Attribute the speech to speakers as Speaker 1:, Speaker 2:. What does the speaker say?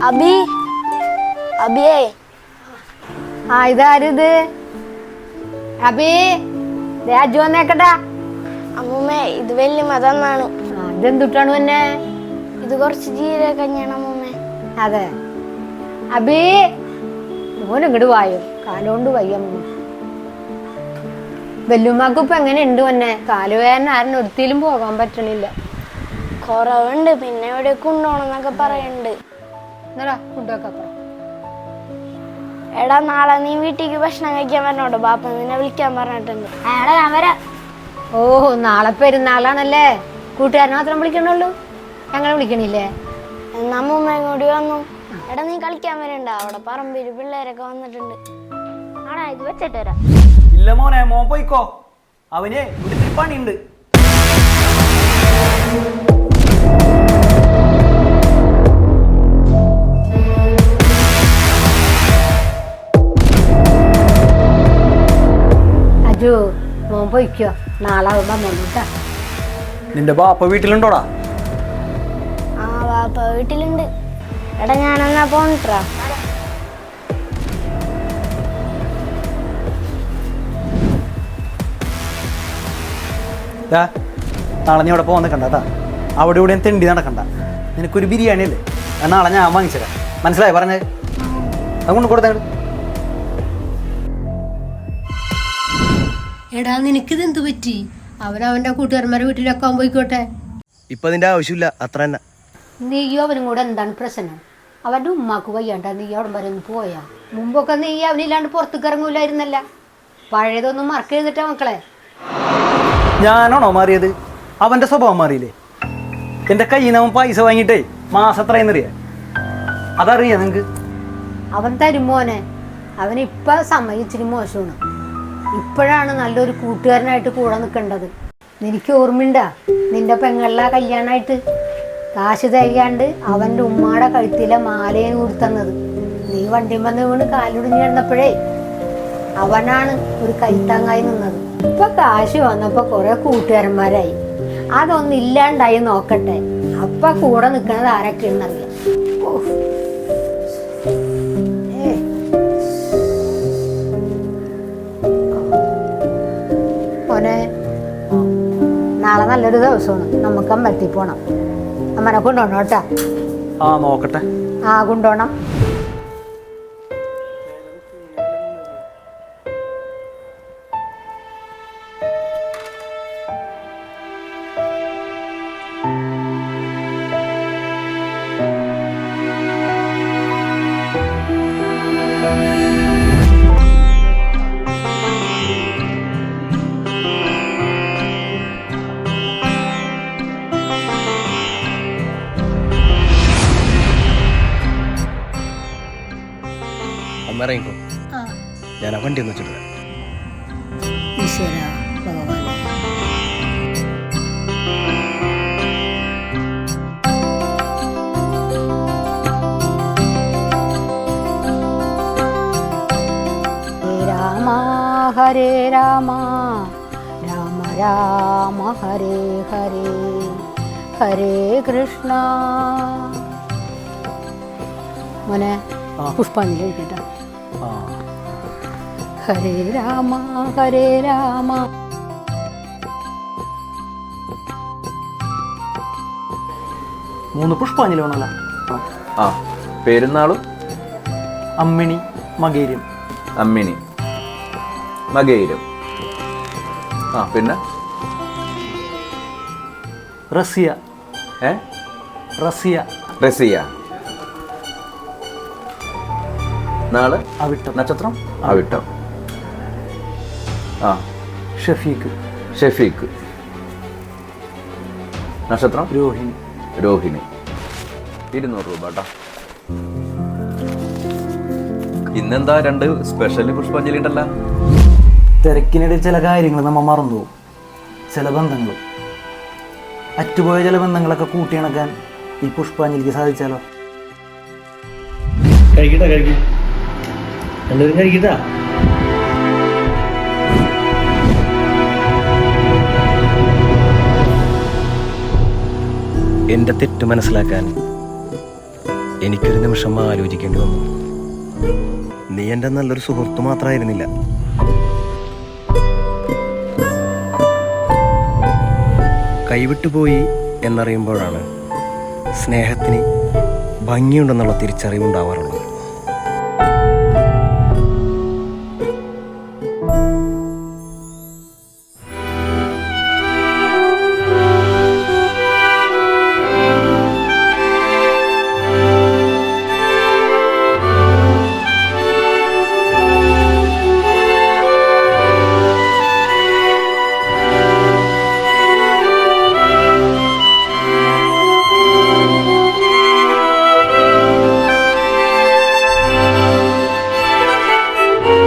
Speaker 1: അബി അബിയേ
Speaker 2: ഇതാരിത് അബി അജു വന്നേക്കട്ടാ.
Speaker 1: അമ്മൂമ്മേ ഇത് വലിയ മതന്നാണ്.
Speaker 2: ഇതെന്തുട്ടാണ് പിന്നെ?
Speaker 1: ഇത് കുറച്ച് ജീരക കഞ്ഞിയാണ് അമ്മൂമ്മേ.
Speaker 2: അതെ അബി മോനും ഇങ്ങോട്ട് വായോ, കാലുകൊണ്ട് വയ്യ. വെല്ലുമാക്ക് ഇപ്പൊ എങ്ങനെയുണ്ട് പിന്നെ? കാലുവേദന ആരും ഒരുത്തിലും പോകാൻ പറ്റണില്ല.
Speaker 1: കുറവുണ്ട്, പിന്നെ എവിടെ കൊണ്ടുപോകണമെന്നൊക്കെ പറയുന്നുണ്ട്.
Speaker 2: എന്നാ ഫുഡൊക്കെ
Speaker 1: എടാ നാളെ നീ വീട്ടിലേക്ക് ഭക്ഷണം കഴിക്കാൻ പറഞ്ഞോട്ടോ, ബാപ്പ നിന്നെ വിളിക്കാൻ പറഞ്ഞിട്ടുണ്ട്.
Speaker 2: ഞാൻ വരാം. ഓ നാളെ പെരുന്നാളാണല്ലേ, കൂട്ടുകാരനെ മാത്രം വിളിക്കണുള്ളൂ, ഞങ്ങളെ വിളിക്കണില്ലേ?
Speaker 1: എന്നാ അമ്മൂമ്മയും കൂടി വന്നു. എടാ നീ കളിക്കാൻ വരണ്ട, അവിടെ പറമ്പിൽ പിള്ളേരൊക്കെ വന്നിട്ടുണ്ട്. ആടാ ഇത് വെച്ചിട്ട് വരാം.
Speaker 3: ഇല്ല മോനെ, മോൻ പോയിക്കോ, അവന് വീട്ടിൽ പണിയുണ്ട്.
Speaker 2: അജു മോൻ പോയിക്കോ, നാളെ വന്നോട്ടാ.
Speaker 3: നിന്റെ ബാപ്പ വീട്ടിലുണ്ടോടാ?
Speaker 1: ആ ബാപ്പ വീട്ടിലുണ്ട്. എടാ ഞാനെന്നാ പോണിട്ടാ.
Speaker 3: നാളെ നീ അവിടെ പോകാൻ നിൽക്കണ്ട കേട്ടാ, അവിടെ ഇവിടെ തെണ്ടി നടക്കണ്ട. നിനക്കൊരു ബിരിയാണി അല്ലേ, നാളെ ഞാൻ വാങ്ങിച്ചുതരാം, മനസ്സിലായി പറഞ്ഞേ? അതുകൊണ്ട് കൊടുത്തേ.
Speaker 2: എടാ നിനക്കിതെന്തു പറ്റി? അവനവന്റെ കൂട്ടുകാരന്മാരെ വീട്ടിലൊക്കെ പോയിക്കോട്ടെ.
Speaker 4: ഇപ്പൊ അതിന്റെ ആവശ്യമില്ല, അത്ര തന്നെ.
Speaker 2: നീയോ അവനും കൂടെ എന്താണ് പ്രശ്നം? അവന്റെ ഉമ്മാക്ക് വയ്യാണ്ട നീ അവിടെ വരെ ഒന്ന് പോയാ? മുമ്പൊക്കെ നീ അവനില്ലാണ്ട് പുറത്തേക്ക് ഇറങ്ങൂലായിരുന്നല്ല. പഴയതൊന്നും മറക്കെഴുതിട്ടാ മക്കളെ.
Speaker 3: ഞാനാണോ മാറിയത്? അവന്റെ സ്വഭാവം മാറിയില്ലേ? എന്റെ കയ്യിൽ നിന്ന് അവൻ പൈസ വാങ്ങിയിട്ടേ മാസം എത്രയെന്നറിയാ? അതറിയാ നിങ്ങക്ക്?
Speaker 2: അവൻ തരുമോനെ, അവനിപ്പ സമ്മതിച്ചിരി മോശമാണ്. ഇപ്പോഴാണ് നല്ലൊരു കൂട്ടുകാരനായിട്ട് കൂടെ നിൽക്കേണ്ടത്. നിനക്ക് ഓർമ്മയുണ്ടാ നിന്റെ പെങ്ങളിലെ കല്യാണമായിട്ട് കാശ് തയ്യാണ്ട് അവൻ്റെ ഉമ്മാടെ കഴുത്തിലെ മാലയും കൊടുത്തന്നത്? നീ വണ്ടി വന്ന് വീണ് കാലുടിഞ്ഞ് കിടന്നപ്പോഴേ അവനാണ് ഒരു കൈത്താങ്ങായി നിന്നത്. ഇപ്പൊ കാശ് വന്നപ്പോ കുറെ കൂട്ടുകാരന്മാരായി. അതൊന്നും ഇല്ലാണ്ടായി നോക്കട്ടെ, അപ്പൊ കൂടെ നിൽക്കുന്നത് ആരൊക്കെയാണെന്നറിയാം. മോനെ നാളെ നല്ലൊരു ദിവസമാണ്, നമുക്ക് അമ്പലത്തിൽ പോണം. അമ്മനെ കൊണ്ടുപോകണം കേട്ടാ.
Speaker 3: നോക്കട്ടെ.
Speaker 2: കൊണ്ടുപോകണം.
Speaker 4: അമ്മ ഇറങ്ങിക്കോ, ഞാൻ ആ വണ്ടി ഒന്ന് വെച്ചിട്ട് വരാം.
Speaker 2: ഈശ്വര ഭഗവാൻ. രാമ ഹരേ രാമ രാമ രാമ ഹരേ ഹരേ ഹരേ കൃഷ്ണ. മോനെ പുഷ്പാഞ്ജലി കഴിക്കട്ടെ. ഹരേ രാമ ഹരേ രാമ.
Speaker 3: 3 പുഷ്പാഞ്ജലി വേണമല്ലോ.
Speaker 5: പെരുന്നാളും
Speaker 3: അമ്മിണി മകേര്യം.
Speaker 5: അമ്മിണി മകേര്യം. പിന്നെ
Speaker 3: റസിയ. റസിയ
Speaker 5: റസിയ. നാളെ
Speaker 3: അവിട്ടം.
Speaker 5: നക്ഷത്രം അവിട്ടം.
Speaker 3: ഷഫീഖ്.
Speaker 5: ഷഫീഖ്. നക്ഷത്രം
Speaker 3: രോഹിണി.
Speaker 5: രോഹിണി. 200 രൂപ കേട്ടോ. ഇന്നെന്താ 2 സ്പെഷ്യൽ പുഷ്പാഞ്ജലി ഉണ്ടല്ലോ?
Speaker 3: തിരക്കിനിടയിൽ ചില കാര്യങ്ങൾ നമ്മൾ മറന്നു പോകും. ചില ബന്ധങ്ങൾ, അറ്റുപോയ ചില ബന്ധങ്ങളൊക്കെ കൂട്ടിയിണക്കാൻ ഈ പുഷ്പാഞ്ജലിക്ക് സാധിച്ചാലോ?
Speaker 6: കഴിക്കട്ടാ, കഴിക്കും, എല്ലാവരും കഴിക്കട്ടാ.
Speaker 4: എൻ്റെ തെറ്റ് മനസ്സിലാക്കാൻ എനിക്കൊരു നിമിഷം ആലോചിക്കേണ്ടി വന്നു. നീ എൻ്റെ നല്ലൊരു സുഹൃത്ത് മാത്രമായിരുന്നില്ല, കൈവിട്ടുപോയി എന്നറിയുമ്പോഴാണ് സ്നേഹത്തിന് ഭംഗിയുണ്ടെന്നുള്ള തിരിച്ചറിവുണ്ടാവാറുള്ളത്.